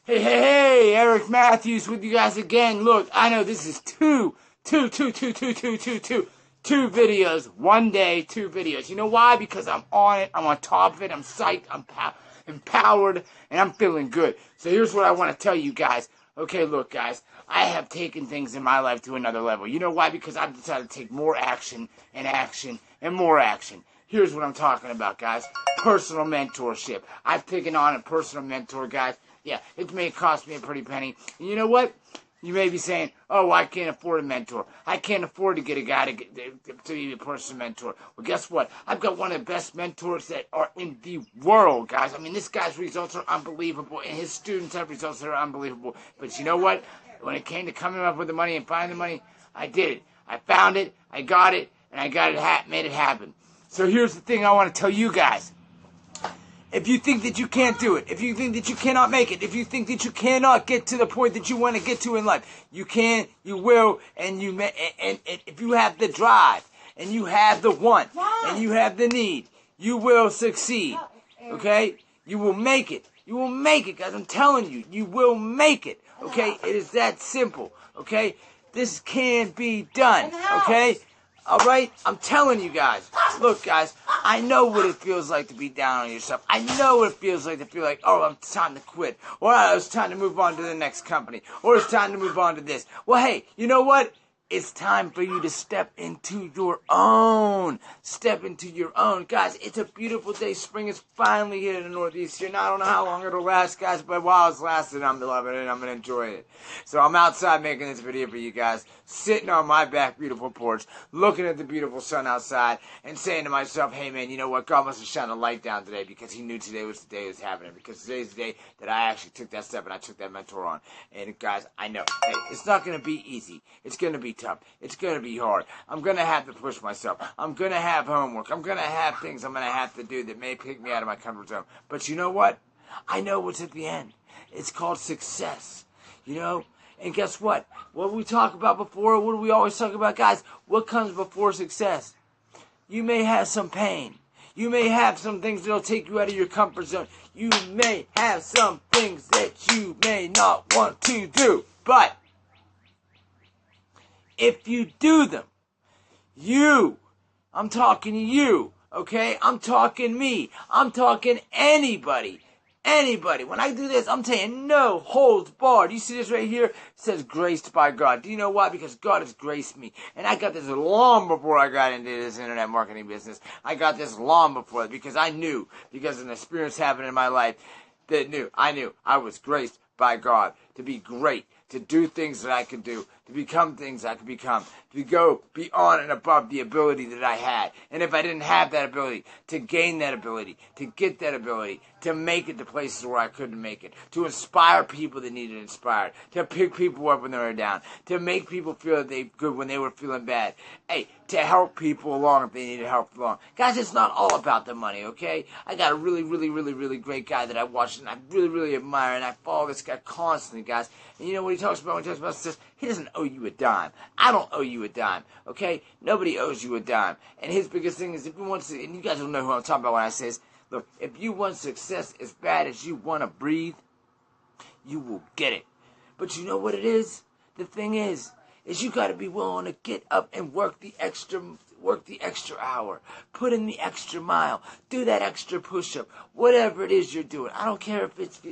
Hey, Eric Matthews with you guys again. Look, I know this is two videos. One day, two videos. You know why? Because I'm on it. I'm on top of it. I'm psyched. I'm empowered. And I'm feeling good. So here's what I want to tell you guys. Okay, look, guys. I have taken things in my life to another level. You know why? Because I've decided to take more action and action and more action. Here's what I'm talking about, guys. Personal mentorship. I've taken on a personal mentor, guys. Yeah, it may cost me a pretty penny. And you know what? You may be saying, oh, I can't afford a mentor. I can't afford to get a guy to be a personal mentor. Well, guess what? I've got one of the best mentors that are in the world, guys. I mean, this guy's results are unbelievable, and his students have results that are unbelievable. But you know what? When it came to coming up with the money and finding the money, I did it. I found it, I got it, and I made it happen. So here's the thing I want to tell you guys. If you think that you can't do it, if you think that you cannot make it, if you think that you cannot get to the point that you want to get to in life, you can, you will, and you may, and if you have the drive, and you have the want, and you have the need, you will succeed. Okay? You will make it. You will make it, guys. I'm telling you, you will make it. Okay? It is that simple. Okay? This can be done. Okay? Alright? I'm telling you guys. Look, guys, I know what it feels like to be down on yourself. I know what it feels like to feel like, oh, it's time to quit. Or it's time to move on to the next company. Or it's time to move on to this. Well, hey, you know what? It's time for you to step into your own. Step into your own. Guys, it's a beautiful day. Spring is finally here in the Northeast here. Now, I don't know how long it'll last, guys, but while it's lasting, I'm loving it. I'm going to enjoy it. So I'm outside making this video for you guys, sitting on my back beautiful porch, looking at the beautiful sun outside, and saying to myself, hey, man, you know what? God must have shined a light down today because he knew today was the day it was happening. Because today's the day that I actually took that step and I took that mentor on. And, guys, I know. Hey, it's not going to be easy. It's going to be tough. It's going to be hard. I'm going to have to push myself. I'm going to have homework. I'm going to have things I'm going to have to do that may pick me out of my comfort zone. But you know what? I know what's at the end. It's called success. You know? And guess what? What we talk about before, what do we always talk about, guys? What comes before success? You may have some pain. You may have some things that'll take you out of your comfort zone. You may have some things that you may not want to do. But if you do them, I'm talking to you, okay? I'm talking me. I'm talking anybody. Anybody. When I do this, I'm saying no holds barred. You see this right here? It says graced by God. Do you know why? Because God has graced me. And I got this long before I got into this internet marketing business. I got this long before that because I knew, because of an experience happened in my life I knew I was graced by God to be great, to do things that I could do, to become things I could become, to go beyond and above the ability that I had. And if I didn't have that ability, to gain that ability, to get that ability, to make it to places where I couldn't make it, to inspire people that needed inspired, to pick people up when they were down, to make people feel that they good when they were feeling bad. Hey, to help people along if they needed help along. Guys, it's not all about the money, okay? I got a really great guy that I watch and I really admire, and I follow this guy constantly, guys. And you know what he talks about when he talks about this? He doesn't owe you a dime. I don't owe you a dime, okay? Nobody owes you a dime. And his biggest thing is if you want to, and you guys will know who I'm talking about when I say this, look, if you want success as bad as you want to breathe, you will get it. But you know what it is? The thing is you got to be willing to get up and work the extra hour, put in the extra mile, do that extra push-up, whatever it is you're doing. I don't care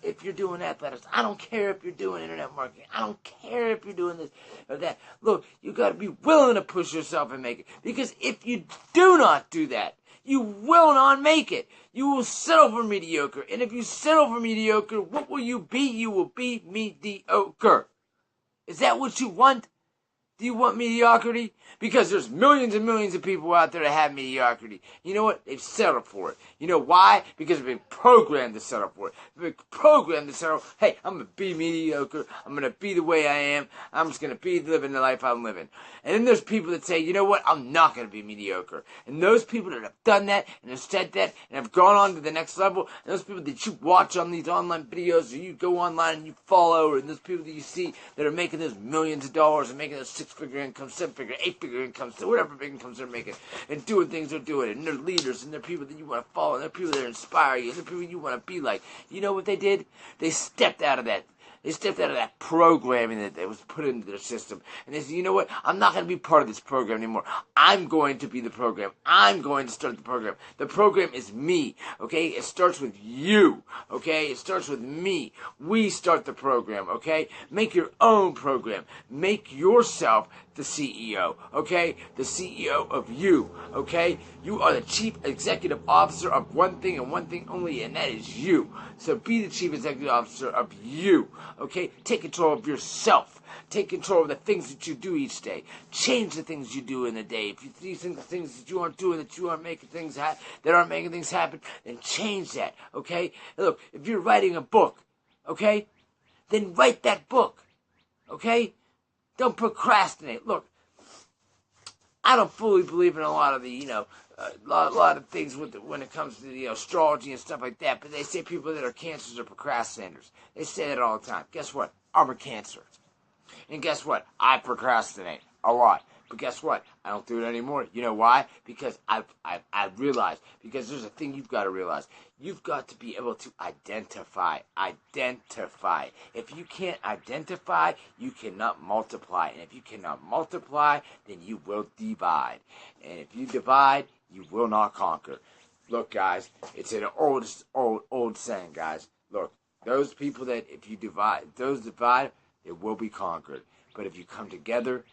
if you're doing athletics. I don't care if you're doing internet marketing. I don't care if you're doing this or that. Look, you got to be willing to push yourself and make it. Because if you do not do that, you will not make it. You will settle for mediocre. And if you settle for mediocre, what will you be? You will be mediocre. Is that what you want? Do you want mediocrity? Because there's millions and millions of people out there that have mediocrity. You know what? They've settled for it. You know why? Because they've been programmed to settle for it. They've been programmed to settle, hey, I'm going to be mediocre. I'm going to be the way I am. I'm just going to be living the life I'm living. And then there's people that say, you know what? I'm not going to be mediocre. And those people that have done that and have said that and have gone on to the next level, and those people that you watch on these online videos or you go online and you follow, and those people that you see that are making those millions of dollars and making those six-figure incomes, seven-figure, eight-figure incomes, whatever big incomes they're making, and doing things they're doing, and they're leaders, and they're people that you want to follow, and they're people that inspire you, and they're people you want to be like. You know what they did? They stepped out of that. They stepped out of that programming that was put into their system. And they said, you know what? I'm not going to be part of this program anymore. I'm going to be the program. I'm going to start the program. The program is me, okay? It starts with you, okay? It starts with me. We start the program, okay? Make your own program. Make yourself the CEO, okay? The CEO of you, okay? You are the chief executive officer of one thing and one thing only, and that is you. So be the chief executive officer of you, okay? Take control of yourself. Take control of the things that you do each day. Change the things you do in a day. If you think the things that you aren't doing, that you aren't making things that aren't making things happen, then change that, okay? Look, if you're writing a book, okay, then write that book, okay? Don't procrastinate. Look, I don't fully believe in a lot of the, a lot of things when it comes to astrology and stuff like that. But they say people that are cancers are procrastinators. They say that all the time. Guess what? I'm a cancer, and guess what? I procrastinate a lot. But guess what? I don't do it anymore. You know why? Because I've realized. Because there's a thing you've got to realize. You've got to be able to identify. Identify. If you can't identify, you cannot multiply. And if you cannot multiply, then you will divide. And if you divide, you will not conquer. Look, guys, it's an old saying, guys. Look, those people that if you divide, it will be conquered. But if you come together,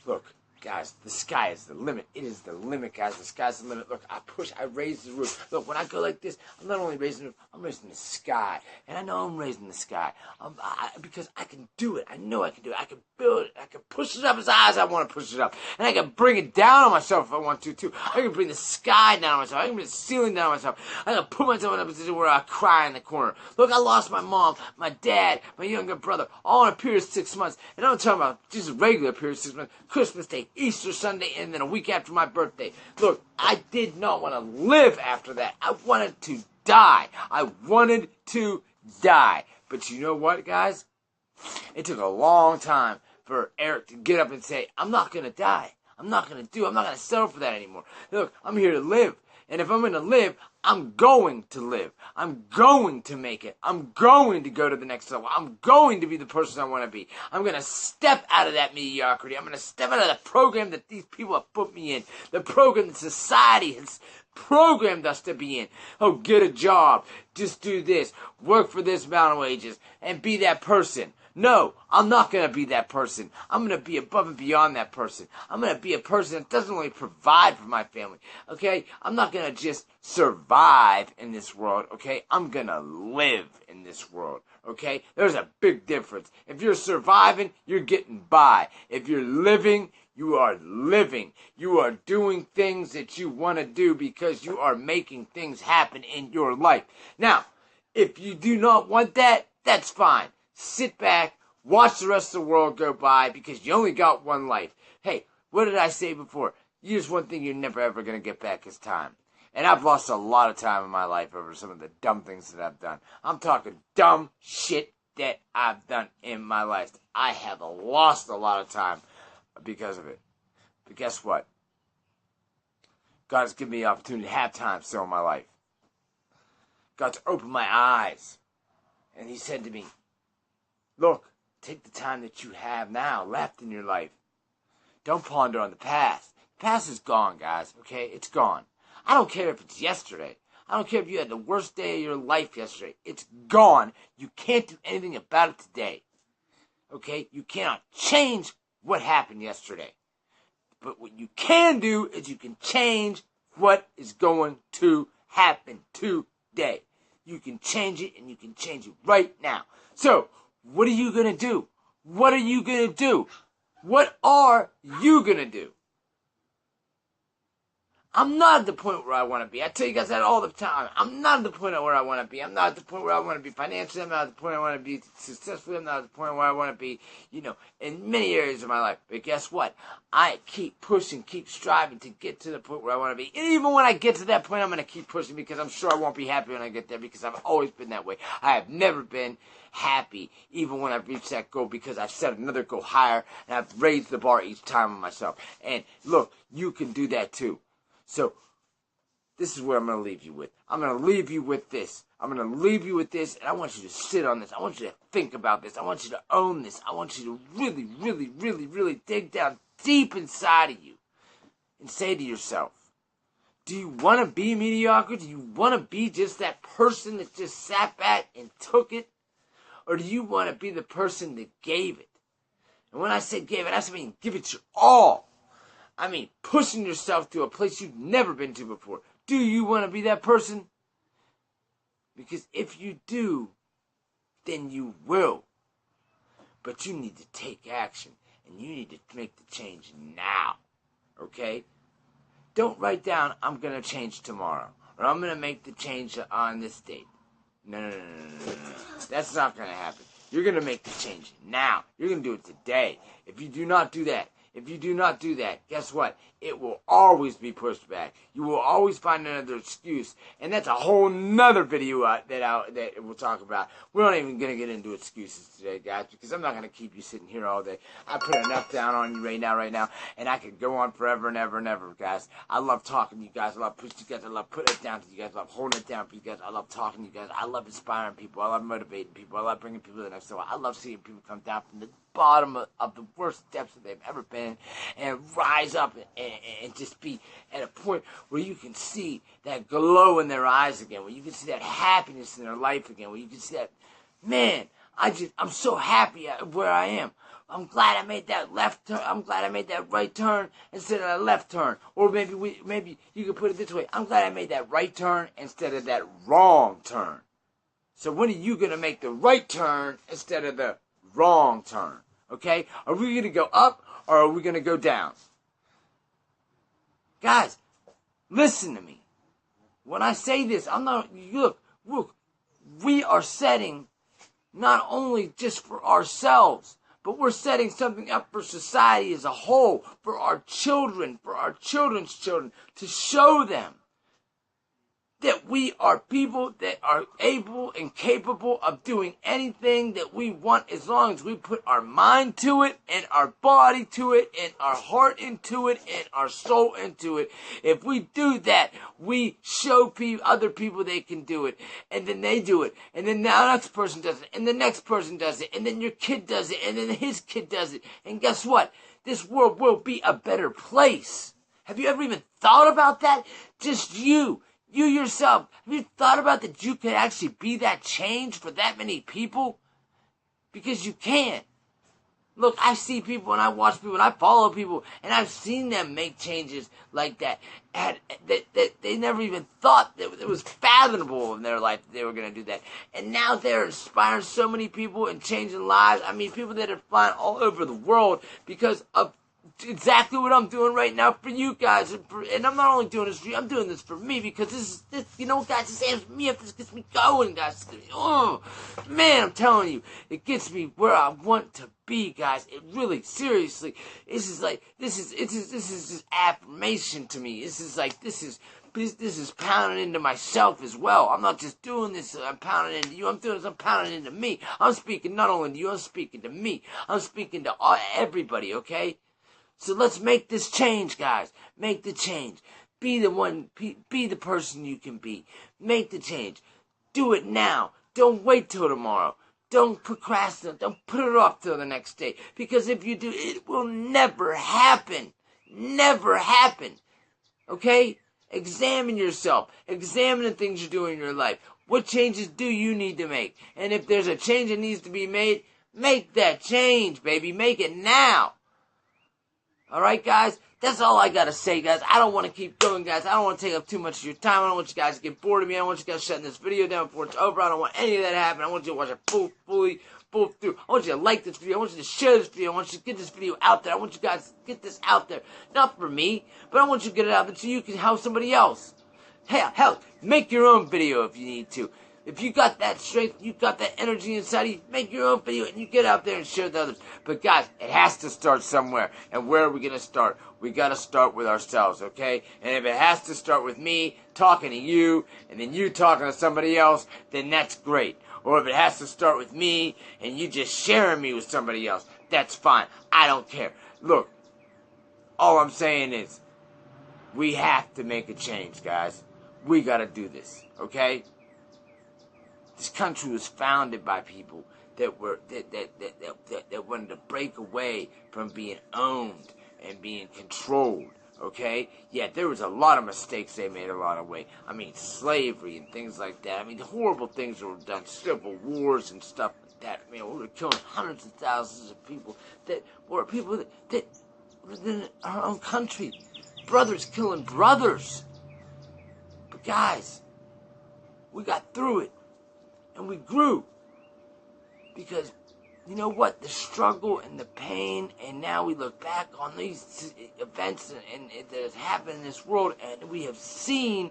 look, guys, the sky is the limit. It is the limit, guys. The sky's the limit. Look, I raise the roof. Look, when I go like this, I'm not only raising the roof, I'm raising the sky. And I know I'm raising the sky. Because I can do it. I know I can do it. I can build it. I can push it up as high as I want to push it up. And I can bring it down on myself if I want to, too. I can bring the sky down on myself. I can bring the ceiling down on myself. I can put myself in a position where I cry in the corner. Look, I lost my mom, my dad, my younger brother, all in a period of 6 months. And I'm talking about just a regular period of 6 months. Christmas Day, Easter Sunday, and then a week after my birthday. Look, I did not want to live after that. I wanted to die. I wanted to die. But you know what, guys? It took a long time for Eric to get up and say, I'm not going to die. I'm not going to settle for that anymore. Look, I'm here to live. And if I'm going to live, I'm going to live. I'm going to make it. I'm going to go to the next level. I'm going to be the person I want to be. I'm going to step out of that mediocrity. I'm going to step out of the program that these people have put me in. The program that society has programmed us to be in. Oh, get a job. Just do this. Work for this amount of wages. And be that person. No, I'm not going to be that person. I'm going to be above and beyond that person. I'm going to be a person that doesn't only provide for my family, okay? I'm not going to just survive in this world, okay? I'm going to live in this world, okay? There's a big difference. If you're surviving, you're getting by. If you're living, you are living. You are doing things that you want to do because you are making things happen in your life. Now, if you do not want that, that's fine. Sit back, watch the rest of the world go by because you only got one life. Hey, what did I say before? Here's one thing you're never ever going to get back is time. And I've lost a lot of time in my life over some of the dumb things that I've done. I'm talking dumb shit that I've done in my life. I have lost a lot of time because of it. But guess what? God has given me the opportunity to have time still in my life. God's opened my eyes. And He said to me, look, take the time that you have now left in your life. Don't ponder on the past. The past is gone, guys, okay? It's gone. I don't care if it's yesterday. I don't care if you had the worst day of your life yesterday. It's gone. You can't do anything about it today. Okay? You cannot change what happened yesterday. But what you can do is you can change what is going to happen today. You can change it, and you can change it right now. So, what are you going to do? What are you going to do? What are you going to do? I'm not at the point where I want to be. I tell you guys that all the time. I'm not at the point where I want to be. I'm not at the point where I want to be financially. I'm not at the point I want to be successfully. I'm not at the point where I want to be, in many areas of my life. But guess what? I keep pushing, keep striving to get to the point where I want to be. And even when I get to that point, I'm going to keep pushing because I'm sure I won't be happy when I get there because I've always been that way. I have never been happy even when I've reached that goal because I've set another goal higher and I've raised the bar each time on myself. And look, you can do that too. So, this is where I'm going to leave you with. I'm going to leave you with this. I'm going to leave you with this, and I want you to sit on this. I want you to think about this. I want you to own this. I want you to really, really, really, really dig down deep inside of you and say to yourself, do you want to be mediocre? Do you want to be just that person that just sat back and took it? Or do you want to be the person that gave it? And when I say gave it, I mean give it your all. I mean pushing yourself to a place you've never been to before. Do you want to be that person? Because if you do, then you will. But you need to take action. And you need to make the change now. Okay? Don't write down, I'm going to change tomorrow. Or I'm going to make the change on this date. No. That's not going to happen. You're going to make the change now. You're going to do it today. If you do not do that, guess what? It will always be pushed back. You will always find another excuse. And that's a whole nother video that we'll talk about. We're not even going to get into excuses today, guys, because I'm not going to keep you sitting here all day. I put enough down on you right now, and I could go on forever and ever and ever, guys. I love talking to you guys. I love pushing you guys. I love putting it down to you guys. I love holding it down for you guys. I love talking to you guys. I love inspiring people. I love motivating people. I love bringing people to the next level. I love seeing people come down from the bottom of the worst depths that they've ever been and rise up and just be at a point where you can see that glow in their eyes again, where you can see that happiness in their life again, where you can see that, man, I'm so happy where I am. I'm glad I made that left turn. I'm glad I made that right turn instead of that left turn. Or maybe you could put it this way. I'm glad I made that right turn instead of that wrong turn. So when are you going to make the right turn instead of the wrong turn? Okay? Are we going to go up or are we going to go down? Guys, listen to me. When I say this, look, we are setting not only just for ourselves, but we're setting something up for society as a whole, for our children, for our children's children, to show them that we are people that are able and capable of doing anything that we want as long as we put our mind to it and our body to it and our heart into it and our soul into it. If we do that, we show other people they can do it, and then they do it, and then the next person does it, and the next person does it, and then your kid does it, and then his kid does it. And guess what? This world will be a better place. Have you ever even thought about that? Just you yourself, have you thought about that you could actually be that change for that many people? Because you can. Look, I see people and I watch people and I follow people and I've seen them make changes like that. And they never even thought that it was fathomable in their life that they were going to do that. And now they're inspiring so many people and changing lives. I mean, people that are flying all over the world because of exactly what I'm doing right now for you guys, and I'm not only doing this for you, I'm doing this for me, because this you know, guys, this amps me up, this gets me going, guys. Oh, man, I'm telling you, it gets me where I want to be, guys. It really, seriously, this is just affirmation to me. This is pounding into myself as well. I'm not just doing this, I'm pounding into you. I'm doing this, I'm pounding into me. I'm speaking not only to you, I'm speaking to me. I'm speaking to everybody, okay? So let's make this change, guys. Make the change. Be the one, be the person you can be. Make the change. Do it now. Don't wait till tomorrow. Don't procrastinate. Don't put it off till the next day. Because if you do, it will never happen. Never happen. Okay? Examine yourself. Examine the things you're doing in your life. What changes do you need to make? And if there's a change that needs to be made, make that change, baby. Make it now. All right, guys? That's all I got to say, guys. I don't want to keep going, guys. I don't want to take up too much of your time. I don't want you guys to get bored of me. I don't want you guys shutting this video down before it's over. I don't want any of that to happen. I want you to watch it full through. I want you to like this video. I want you to share this video. I want you to get this video out there. I want you guys to get this out there. Not for me, but I want you to get it out there so you can help somebody else. Hell, make your own video if you need to. If you got that strength, you got that energy inside of you, make your own video and you get out there and share with others. But guys, it has to start somewhere. And where are we going to start? We got to start with ourselves, okay? And if it has to start with me talking to you and then you talking to somebody else, then that's great. Or if it has to start with me and you just sharing me with somebody else, that's fine. I don't care. Look, all I'm saying is we have to make a change, guys. we got to do this, okay? This country was founded by people that wanted to break away from being owned and being controlled, okay? Yeah, there was a lot of mistakes they made along the way. I mean, slavery and things like that. I mean, horrible things were done, civil wars and stuff like that. I mean, we were killing hundreds of thousands of people that were people that lived in our own country. Brothers killing brothers. But guys, we got through it. And we grew. Because, you know what? The struggle and the pain, and now we look back on these events and that has happened in this world, and we have seen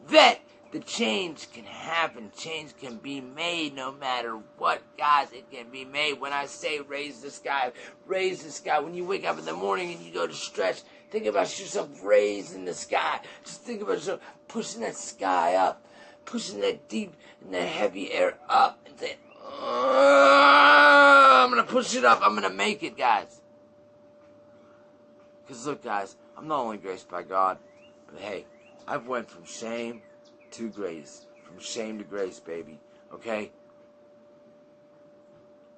that the change can happen. Change can be made no matter what, guys. It can be made. When I say raise the sky, raise the sky. When you wake up in the morning and you go to stretch, think about yourself raising the sky. Just think about yourself pushing that sky up, pushing that deep and that heavy air up, and saying, I'm going to push it up. I'm going to make it, guys. Because look, guys, I'm not only graced by God, but hey, I've went from shame to grace. From shame to grace, baby. Okay?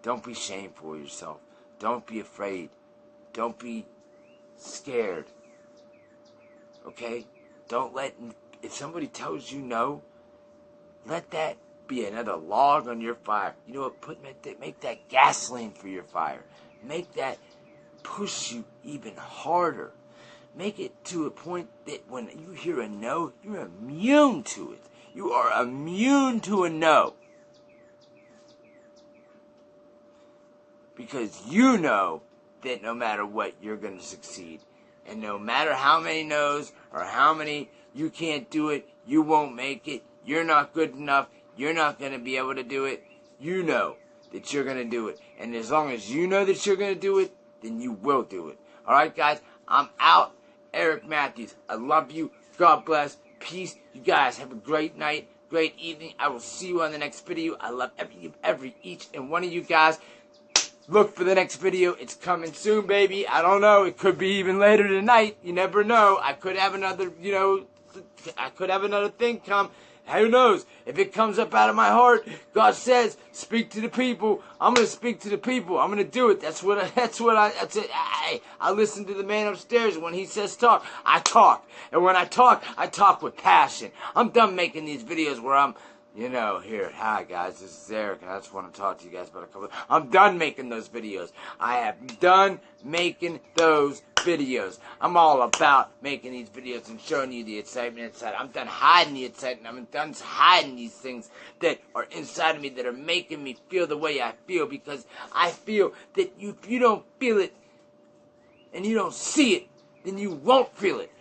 Don't be shameful of yourself. Don't be afraid. Don't be scared. Okay? Don't let, if somebody tells you no, let that be another log on your fire. You know what? Make that gasoline for your fire. Make that push you even harder. Make it to a point that when you hear a no, you're immune to it. You are immune to a no. Because you know that no matter what, you're going to succeed. And no matter how many no's or how many you can't do it, you won't make it, you're not good enough, you're not going to be able to do it, you know that you're going to do it. And as long as you know that you're going to do it, then you will do it. Alright, guys, I'm out. Eric Matthews, I love you. God bless. Peace. You guys have a great night, great evening. I will see you on the next video. I love each and one of you guys. Look for the next video. It's coming soon, baby. I don't know. It could be even later tonight. You never know. I could have another, I could have another thing come. Who knows? If it comes up out of my heart, God says, speak to the people. I'm going to speak to the people. I'm going to do it. That's it. I listen to the man upstairs. When he says talk, I talk. And when I talk with passion. I'm done making these videos where I'm, here, hi guys, this is Eric, and I just want to talk to you guys about I'm done making those videos. I have done making those videos. I'm all about making these videos and showing you the excitement inside. I'm done hiding the excitement. I'm done hiding these things that are inside of me that are making me feel the way I feel, because I feel that if you don't feel it and you don't see it, then you won't feel it.